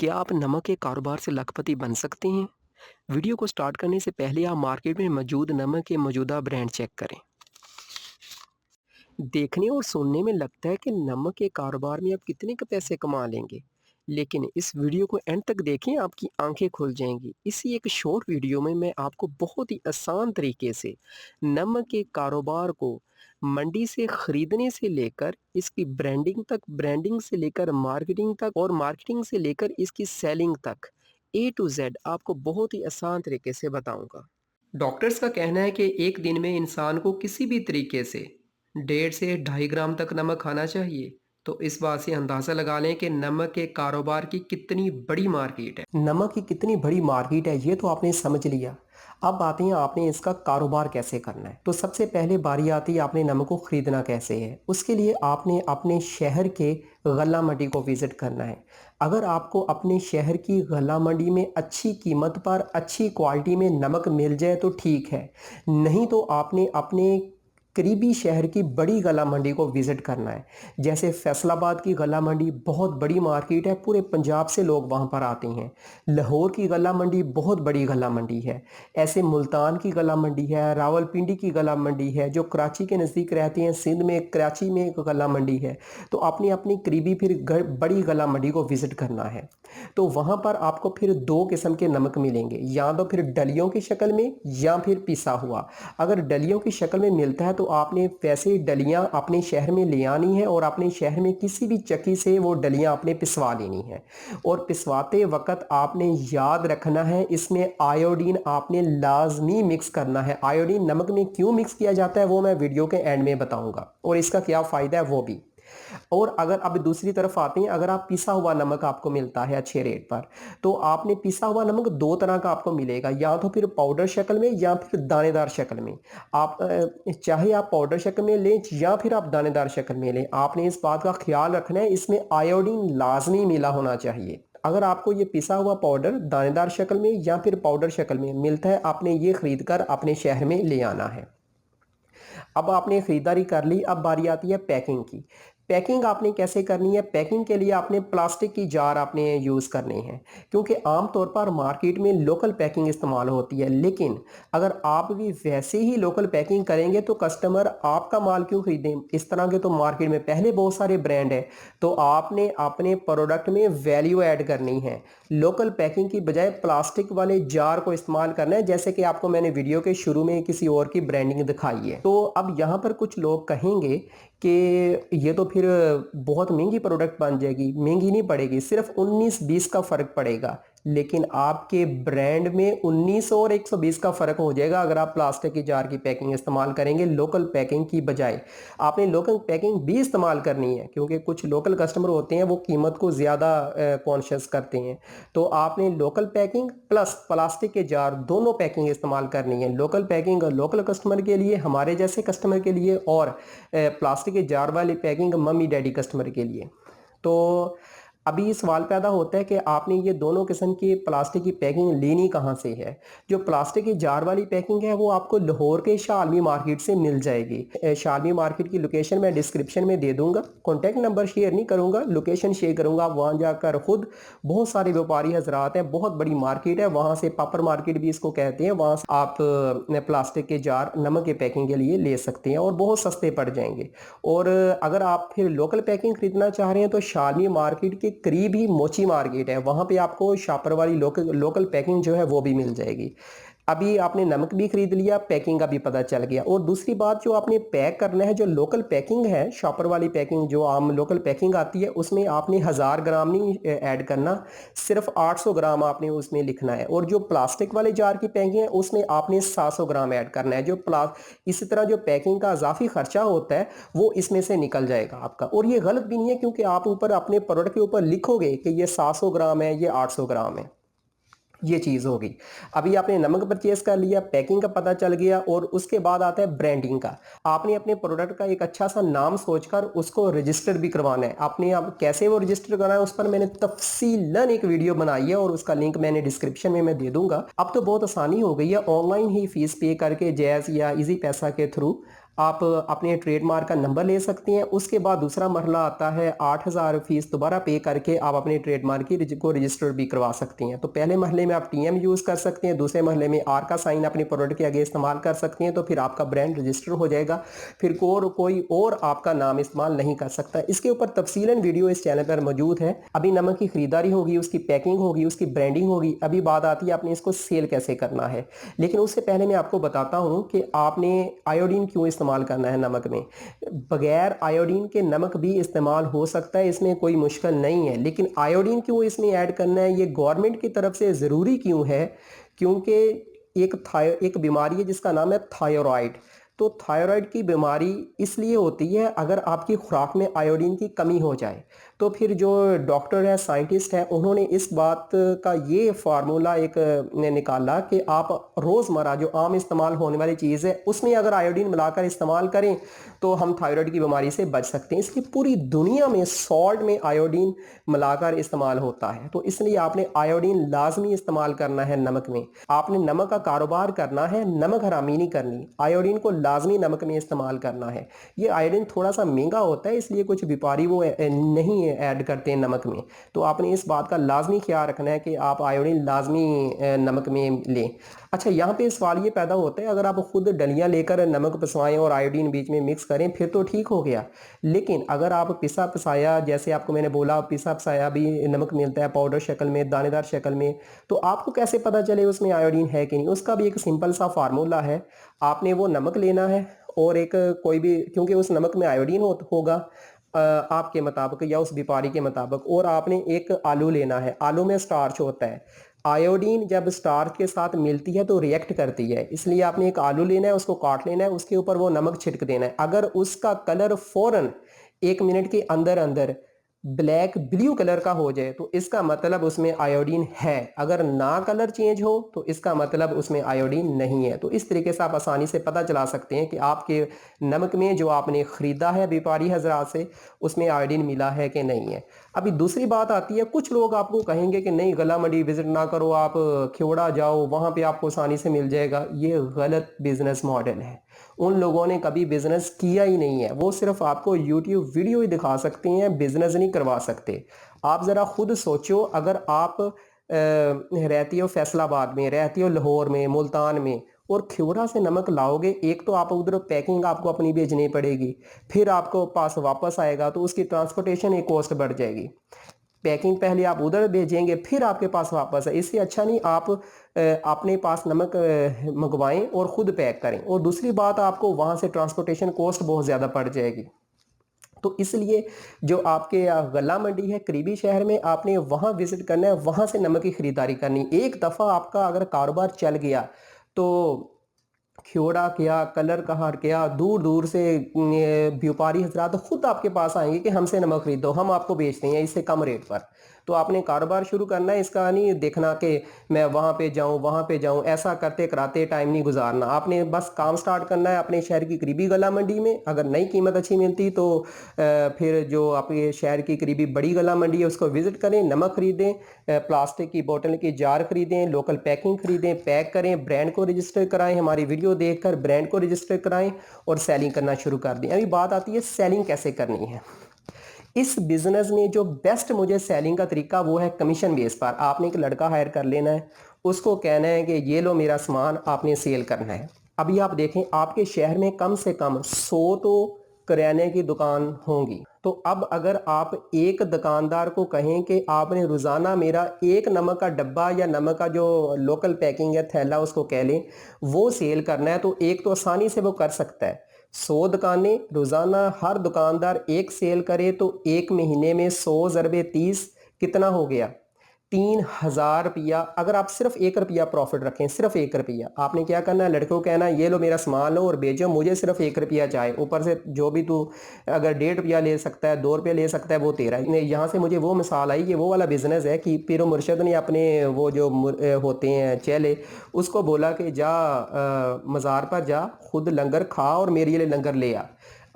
क्या आप नमक के कारोबार से लखपति बन सकते हैं? वीडियो को स्टार्ट करने से पहले आप मार्केट में मौजूद नमक के मौजूदा ब्रांड चेक करें। देखने और सुनने में लगता है कि नमक के कारोबार में आप कितने के पैसे कमा लेंगे, लेकिन इस वीडियो को एंड तक देखें, आपकी आंखें खुल जाएंगी। इसी एक शॉर्ट वीडियो में मैं आपको बहुत ही आसान तरीके से नमक के कारोबार को मंडी से खरीदने से लेकर इसकी ब्रांडिंग तक, ब्रांडिंग से लेकर मार्केटिंग तक और मार्केटिंग से लेकर इसकी सेलिंग तक ए टू जेड आपको बहुत ही आसान तरीके से बताऊंगा। डॉक्टर्स का कहना है कि एक दिन में इंसान को किसी भी तरीके से 1.5 से 2.5 ग्राम तक नमक खाना चाहिए। तो इस बात से अंदाज़ा लगा लें कि नमक के कारोबार की कितनी बड़ी मार्केट है। नमक की कितनी बड़ी मार्केट है ये तो आपने समझ लिया। अब आते हैं आपने इसका कारोबार कैसे करना है। तो सबसे पहले बारी आती है आपने नमक को ख़रीदना कैसे है। उसके लिए आपने अपने शहर के गल्ला मंडी को विज़िट करना है। अगर आपको अपने शहर की गल्ला मंडी में अच्छी कीमत पर अच्छी क्वालिटी में नमक मिल जाए तो ठीक है, नहीं तो आपने अपने करीबी शहर की बड़ी गला मंडी को विज़िट करना है। जैसे फैसलाबाद की गला मंडी बहुत बड़ी मार्केट है, पूरे पंजाब से लोग वहाँ पर आते हैं। लाहौर की गला मंडी बहुत बड़ी गला मंडी है। ऐसे मुल्तान की गला मंडी है, रावलपिंडी की गला मंडी है, जो कराची के नज़दीक रहते हैं, सिंध में कराची में एक गला मंडी है। तो आपने अपनी करीबी फिर बड़ी गला मंडी को विज़िट करना है। तो वहाँ पर आपको फिर दो किस्म के नमक मिलेंगे, या तो फिर डलियों की शक्ल में या फिर पिसा हुआ। अगर डलियों की शक्ल में मिलता है तो आपने वैसे डलियां अपने शहर में ले आनी है और अपने शहर में किसी भी चक्की से वो डलियां आपने पिसवा लेनी है। और पिसवाते वक्त आपने याद रखना है, इसमें आयोडीन आपने लाजमी मिक्स करना है। आयोडीन नमक में क्यों मिक्स किया जाता है वो मैं वीडियो के एंड में बताऊंगा, और इसका क्या फ़ायदा है वो भी। और अगर अब दूसरी तरफ आते हैं, अगर आप पिसा हुआ नमक आपको मिलता है अच्छे रेट पर, तो आपने पिसा हुआ नमक दो तरह का आपको मिलेगा, या तो फिर पाउडर शक्ल में या फिर दानेदार शक्ल में। आप चाहे आप पाउडर शक्ल में लें या फिर आप दानेदार शक्ल में लें, आपने इस बात का ख्याल रखना है इसमें आयोडीन लाजमी मिला होना चाहिए। अगर आपको ये पिसा हुआ पाउडर दानेदार शक्ल में या फिर पाउडर शक्ल में मिलता है, आपने ये खरीद कर अपने शहर में ले आना है। अब आपने खरीदारी कर ली, अब बारी आती है पैकिंग की। पैकिंग आपने कैसे करनी है? पैकिंग के लिए आपने प्लास्टिक की जार आपने यूज़ करने हैं, क्योंकि आम तौर पर मार्केट में लोकल पैकिंग इस्तेमाल होती है। लेकिन अगर आप भी वैसे ही लोकल पैकिंग करेंगे तो कस्टमर आपका माल क्यों खरीदें? इस तरह के तो मार्केट में पहले बहुत सारे ब्रांड है। तो आपने अपने प्रोडक्ट में वैल्यू ऐड करनी है। लोकल पैकिंग की बजाय प्लास्टिक वाले जार को इस्तेमाल करना है, जैसे कि आपको मैंने वीडियो के शुरू में किसी और की ब्रांडिंग दिखाई है। तो अब यहाँ पर कुछ लोग कहेंगे कि ये तो फिर बहुत महंगी प्रोडक्ट बन जाएगी। महंगी नहीं पड़ेगी, सिर्फ 19-20 का फ़र्क पड़ेगा। लेकिन आपके ब्रांड में 19 और 120 का फ़र्क हो जाएगा अगर आप प्लास्टिक की जार की पैकिंग इस्तेमाल करेंगे लोकल पैकिंग की बजाय। आपने लोकल पैकिंग भी इस्तेमाल करनी है, क्योंकि कुछ लोकल कस्टमर होते हैं वो कीमत को ज़्यादा कॉन्शियस करते हैं। तो आपने लोकल पैकिंग प्लस प्लास्टिक के जार दोनों पैकिंग इस्तेमाल करनी है। लोकल पैकिंग लोकल कस्टमर के लिए, हमारे जैसे कस्टमर के लिए, और प्लास्टिक के जार वाली पैकिंग मम्मी डैडी कस्टमर के लिए। तो अभी सवाल पैदा होता है कि आपने ये दोनों किस्म की प्लास्टिक की पैकिंग लेनी कहाँ से है। जो प्लास्टिक की जार वाली पैकिंग है वो आपको लाहौर के शालमी मार्केट से मिल जाएगी। शालमी मार्केट की लोकेशन मैं डिस्क्रिप्शन में दे दूंगा। कॉन्टैक्ट नंबर शेयर नहीं करूंगा, लोकेशन शेयर करूंगा। आप वहाँ जाकर खुद, बहुत सारे व्यापारी हजरात हैं, बहुत बड़ी मार्केट है, वहाँ से पापर मार्केट भी इसको कहते हैं, वहाँ से आप प्लास्टिक के जार नमक के पैकिंग के लिए ले सकते हैं और बहुत सस्ते पड़ जाएंगे। और अगर आप फिर लोकल पैकिंग खरीदना चाह रहे हैं तो शालमी मार्केट के करीब ही मोची मार्केट है, वहां पे आपको शापर वाली लोकल पैकिंग जो है वो भी मिल जाएगी। अभी आपने नमक भी खरीद लिया, पैकिंग का भी पता चल गया। और दूसरी बात, जो आपने पैक करना है, जो लोकल पैकिंग है, शॉपर वाली पैकिंग जो आम लोकल पैकिंग आती है, उसमें आपने 1000 ग्राम नहीं ऐड करना, सिर्फ 800 ग्राम आपने उसमें लिखना है। और जो प्लास्टिक वाले जार की पैकिंग है उसमें आपने 700 ग्राम ऐड करना है। इसी तरह जो पैकिंग का इजाफी खर्चा होता है वो इसमें से निकल जाएगा आपका। और ये गलत भी नहीं है, क्योंकि आप ऊपर अपने प्रोडक्ट के ऊपर लिखोगे कि ये 700 ग्राम है, ये 800 ग्राम है, ये चीज़ होगी। अभी आपने नमक परचेज कर लिया, पैकिंग का पता चल गया, और उसके बाद आता है ब्रांडिंग का। आपने अपने प्रोडक्ट का एक अच्छा सा नाम सोचकर उसको रजिस्टर भी करवाना है। आपने अब कैसे वो रजिस्टर करना है उस पर मैंने तफसीलन एक वीडियो बनाई है, और उसका लिंक मैंने डिस्क्रिप्शन में मैं दे दूंगा। अब तो बहुत आसानी हो गई है, ऑनलाइन ही फीस पे करके जैज़ या इजी पैसा के थ्रू आप अपने ट्रेडमार्क का नंबर ले सकते हैं। उसके बाद दूसरा मरहला आता है 8,000 फीस दोबारा पे करके आप अपने ट्रेडमार्क को रजिस्टर भी करवा सकती हैं। तो पहले मरहले में आप टीएम यूज़ कर सकते हैं, दूसरे मरहले में आर का साइन अपने प्रोडक्ट के आगे इस्तेमाल कर सकते हैं, तो फिर आपका ब्रांड रजिस्टर हो जाएगा, फिर कोई और आपका नाम इस्तेमाल नहीं कर सकता। इसके ऊपर तफसीलन वीडियो इस चैनल पर मौजूद है। अभी नमक की खरीदारी होगी, उसकी पैकिंग होगी, उसकी ब्रांडिंग होगी, अभी बात आती है आपने इसको सेल कैसे करना है। लेकिन उससे पहले मैं आपको बताता हूं कि आपने आयोडीन क्यों इस्तेमाल करना है नमक में। बगैर आयोडीन के नमक भी इस्तेमाल हो सकता है, इसमें कोई मुश्किल नहीं है, लेकिन आयोडीन क्यों इसमें ऐड करना है, ये गवर्नमेंट की तरफ से ज़रूरी क्यों है? क्योंकि एक बीमारी है जिसका नाम है थायराइड। तो थायराइड की बीमारी इसलिए होती है अगर आपकी खुराक में आयोडीन की कमी हो जाए। तो फिर जो डॉक्टर है, साइंटिस्ट है, उन्होंने इस बात का ये फार्मूला एक ने निकाला कि आप रोज़मर्रा जो आम इस्तेमाल होने वाली चीज़ है उसमें अगर आयोडीन मिलाकर इस्तेमाल करें तो हम थायराइड की बीमारी से बच सकते हैं। इसकी पूरी दुनिया में सॉल्ट में आयोडीन मिलाकर इस्तेमाल होता है, तो इसलिए आपने आयोडीन लाजमी इस्तेमाल करना है नमक में। आपने नमक का कारोबार करना है, नमक हरामी नहीं करनी, आयोडीन को लाजमी नमक में इस्तेमाल करना है। ये आयोडीन थोड़ा सा महंगा होता है, इसलिए कुछ व्यापारी वो नहीं ऐड करते हैं नमक में। तो आपने इस बात का लाजमी ख्याल रखना है कि आप आयोडीन लाजमी नमक में लें। अच्छा, यहाँ पे सवाल ये पैदा होता है, अगर आप खुद डलियाँ लेकर नमक पिसवाएं और आयोडीन बीच में मिक्स करें फिर तो ठीक हो गया, लेकिन अगर आप पिसा पिसाया, जैसे आपको मैंने बोला पिसा पिसाया भी नमक मिलता है पाउडर शक्ल में, दानेदार शक्ल में, तो आपको कैसे पता चले उसमें आयोडीन है कि नहीं? उसका भी एक सिंपल सा फार्मूला है। आपने वो नमक लेना है और एक कोई भी, क्योंकि उस नमक में आयोडीन होगा आपके मुताबिक या उस व्यापारी के मुताबिक, और आपने एक आलू लेना है। आलू में स्टार्च होता है, आयोडीन जब स्टार्च के साथ मिलती है तो रिएक्ट करती है, इसलिए आपने एक आलू लेना है, उसको काट लेना है, उसके ऊपर वो नमक छिड़क देना है। अगर उसका कलर फौरन 1 मिनट के अंदर अंदर ब्लैक ब्लू कलर का हो जाए तो इसका मतलब उसमें आयोडीन है। अगर ना कलर चेंज हो तो इसका मतलब उसमें आयोडीन नहीं है। तो इस तरीके से आप आसानी से पता चला सकते हैं कि आपके नमक में जो आपने ख़रीदा है व्यापारी हजरात से उसमें आयोडीन मिला है कि नहीं है। अभी दूसरी बात आती है, कुछ लोग आपको कहेंगे कि नहीं गला मंडी विजिट ना करो, आप खेवड़ा जाओ, वहाँ पे आपको आसानी से मिल जाएगा। ये गलत बिजनेस मॉडल है। उन लोगों ने कभी बिजनेस किया ही नहीं है, वो सिर्फ आपको यूट्यूब वीडियो ही दिखा सकते हैं, बिजनेस नहीं करवा सकते। आप ज़रा खुद सोचो, अगर आप रहती हो फैसलाबाद में, रहती हो लाहौर में, मुल्तान में, और खेवड़ा से नमक लाओगे, एक तो आप उधर पैकिंग आपको अपनी भेजनी पड़ेगी, फिर आपको पास वापस आएगा तो उसकी ट्रांसपोर्टेशन एक कॉस्ट बढ़ जाएगी। पैकिंग पहले आप उधर भेजेंगे फिर आपके पास वापस है, इससे अच्छा नहीं आप अपने पास नमक मंगवाएं और खुद पैक करें। और दूसरी बात, आपको वहां से ट्रांसपोर्टेशन कॉस्ट बहुत ज़्यादा पड़ जाएगी। तो इसलिए जो आपके गला मंडी है करीबी शहर में, आपने वहां विजिट करना है, वहां से नमक की खरीदारी करनी। एक दफ़ा आपका अगर कारोबार चल गया तो खेवड़ा क्या, कलर कहार क्या, दूर दूर से व्यापारी हजरात खुद आपके पास आएंगे कि हमसे नमक खरीदो, हम आपको बेचते हैं इससे कम रेट पर। तो आपने कारोबार शुरू करना है, इसका नहीं देखना कि मैं वहाँ पे जाऊँ वहाँ पे जाऊँ, ऐसा करते कराते टाइम नहीं गुजारना। आपने बस काम स्टार्ट करना है अपने शहर की करीबी गला मंडी में। अगर नई कीमत अच्छी मिलती तो फिर जो आपके शहर की करीबी बड़ी गला मंडी है उसको विजिट करें, नमक खरीदें, प्लास्टिक की बोतल की जार खरीदें, लोकल पैकिंग खरीदें, पैक करें, ब्रांड को रजिस्टर कराएं, हमारी वीडियो देखकर ब्रांड को रजिस्टर कराएं और सेलिंग करना शुरू कर दें। अभी बात आती है सेलिंग कैसे करनी है। इस बिजनेस में जो बेस्ट मुझे सेलिंग का तरीका वो है कमीशन बेस पर। आपने एक लड़का हायर कर लेना है, उसको कहना है कि ये लो मेरा सामान, आपने सेल करना है। अभी आप देखें आपके शहर में कम से कम 100 तो करियाने की दुकान होंगी। तो अब अगर आप एक दुकानदार को कहें कि आपने रोज़ाना मेरा एक नमक का डब्बा या नमक का जो लोकल पैकिंग है थैला उसको कह लें वो सेल करना है, तो एक तो आसानी से वो कर सकता है। 100 दुकानें रोज़ाना हर दुकानदार एक सेल करे तो एक महीने में 100 ज़रबे 30 कितना हो गया? 3,000 रुपया। अगर आप सिर्फ 1 रुपया प्रॉफिट रखें, सिर्फ 1 रुपया, आपने क्या करना है, लड़के को कहना है ये लो मेरा सामान लो और बेचो, मुझे सिर्फ 1 रुपया चाहे, ऊपर से जो भी तू अगर 1.5 रुपया ले सकता है, 2 रुपये ले सकता है, वो तेरा। यहाँ से मुझे वो मिसाल आई कि वो वाला बिजनेस है कि पीरो मुर्शद ने अपने वो जो होते हैं चेले, उसको बोला कि जा मज़ार पर जा, खुद लंगर खा और मेरे लिए लंगर ले आ।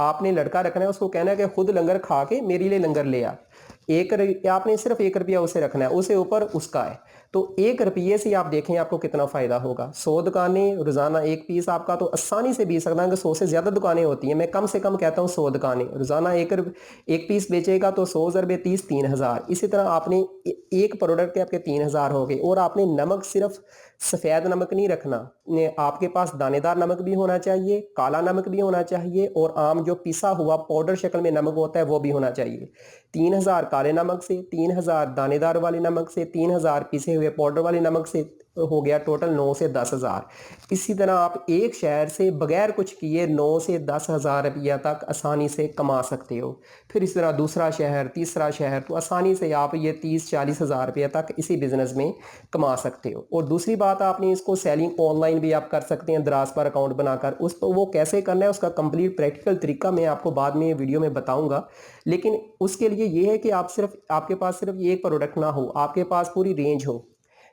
आपने लड़का रखना है, उसको कहना है कि खुद लंगर खा के मेरे लिए लंगर ले आ। आपने सिर्फ 1 रुपया उसे रखना है, उसे ऊपर उसका है। तो 1 रुपये से आप देखें आपको कितना फ़ायदा होगा। 100 दुकानें, रोज़ाना 1 पीस आपका तो आसानी से बेच सकता है कि 100 से ज़्यादा दुकानें होती हैं। मैं कम से कम कहता हूँ 100 दुकानें, रोज़ाना 1 पीस बेचेगा तो 100 ज़रबे 30 3000। इसी तरह आपने एक प्रोडक्ट के आपके 3000 हो गए। और आपने नमक सिर्फ सफ़ेद नमक नहीं रखना, आपके पास दानेदार नमक भी होना चाहिए, काला नमक भी होना चाहिए और आम जो पिसा हुआ पाउडर शक्ल में नमक होता है वो भी होना चाहिए। 3000 काले नमक से, 3000 दानेदार वाले नमक से, 3000 पिसे हुए पाउडर वाले नमक से हो गया टोटल 9 से 10,000। इसी तरह आप एक शहर से बगैर कुछ किए 9 से 10,000 रुपया तक आसानी से कमा सकते हो। फिर इस तरह दूसरा शहर, तीसरा शहर, तो आसानी से आप ये 30-40 हज़ार रुपया तक इसी बिज़नेस में कमा सकते हो। और दूसरी बात, आपने इसको सेलिंग ऑनलाइन भी आप कर सकते हैं दराज पर अकाउंट बनाकर। उस पर वो कैसे करना है उसका कंप्लीट प्रैक्टिकल तरीका मैं आपको बाद में वीडियो में बताऊंगा। लेकिन उसके लिए ये है कि आपके पास सिर्फ ये एक प्रोडक्ट ना हो, आपके पास पूरी रेंज हो।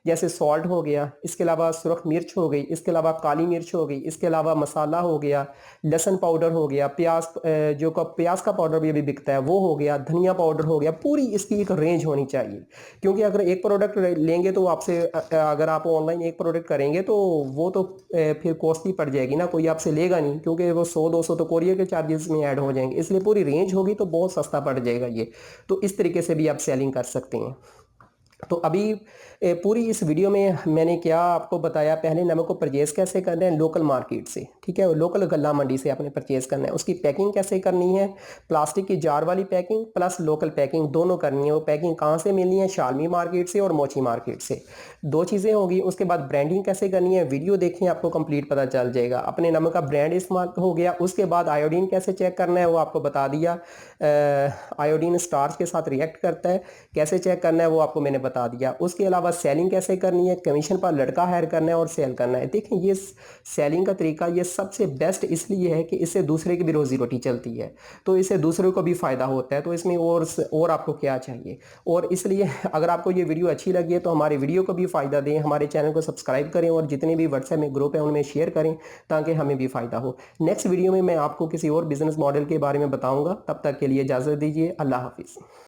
जैसे सॉल्ट हो गया, इसके अलावा सुरख मिर्च हो गई, इसके अलावा काली मिर्च हो गई, इसके अलावा मसाला हो गया, लहसुन पाउडर हो गया, प्याज का पाउडर भी अभी बिकता है वो हो गया, धनिया पाउडर हो गया। पूरी इसकी एक रेंज होनी चाहिए, क्योंकि अगर एक प्रोडक्ट लेंगे तो आपसे अगर आप ऑनलाइन एक प्रोडक्ट करेंगे तो वो तो फिर कॉस्टली पड़ जाएगी ना, कोई आपसे लेगा नहीं, क्योंकि वो 100-200 तो कोरियर के चार्जेस में ऐड हो जाएंगे। इसलिए पूरी रेंज होगी तो बहुत सस्ता पड़ जाएगा ये। तो इस तरीके से भी आप सेलिंग कर सकते हैं। तो अभी पूरी इस वीडियो में मैंने क्या आपको बताया, पहले नमक को परचेज कैसे करना है लोकल मार्केट से, ठीक है, लोकल गल्ला मंडी से आपने परचेज करना है। उसकी पैकिंग कैसे करनी है, प्लास्टिक की जार वाली पैकिंग प्लस लोकल पैकिंग दोनों करनी है। वो पैकिंग कहाँ से मिलनी है, शालमी मार्केट से और मोची मार्केट से, दो चीज़ें होगी। उसके बाद ब्रांडिंग कैसे करनी है, वीडियो देखें आपको कंप्लीट पता चल जाएगा। अपने नमक का ब्रांड इस्तेमाल हो गया। उसके बाद आयोडीन कैसे चेक करना है वो आपको बता दिया। आयोडीन स्टार्च के साथ रिएक्ट करता है, कैसे चेक करना है वो आपको मैंने बता दिया। उसके अलावा सेलिंग कैसे करनी है, कमीशन पर लड़का हायर करना है और सेल करना है। देखें ये सेलिंग का तरीका ये सबसे बेस्ट इसलिए है कि इससे दूसरे की भी रोजी रोटी चलती है, तो इससे दूसरों को भी फ़ायदा होता है। तो इसमें और आपको क्या चाहिए। और इसलिए अगर आपको ये वीडियो अच्छी लगी है तो हमारे वीडियो को भी फ़ायदा दें, हमारे चैनल को सब्सक्राइब करें और जितने भी व्हाट्सएप में ग्रुप है उनमें शेयर करें ताकि हमें भी फ़ायदा हो। नेक्स्ट वीडियो में मैं आपको किसी और बिजनेस मॉडल के बारे में बताऊंगा। तब तक के लिए इजाज़त दीजिए। अल्लाह हाफिज़।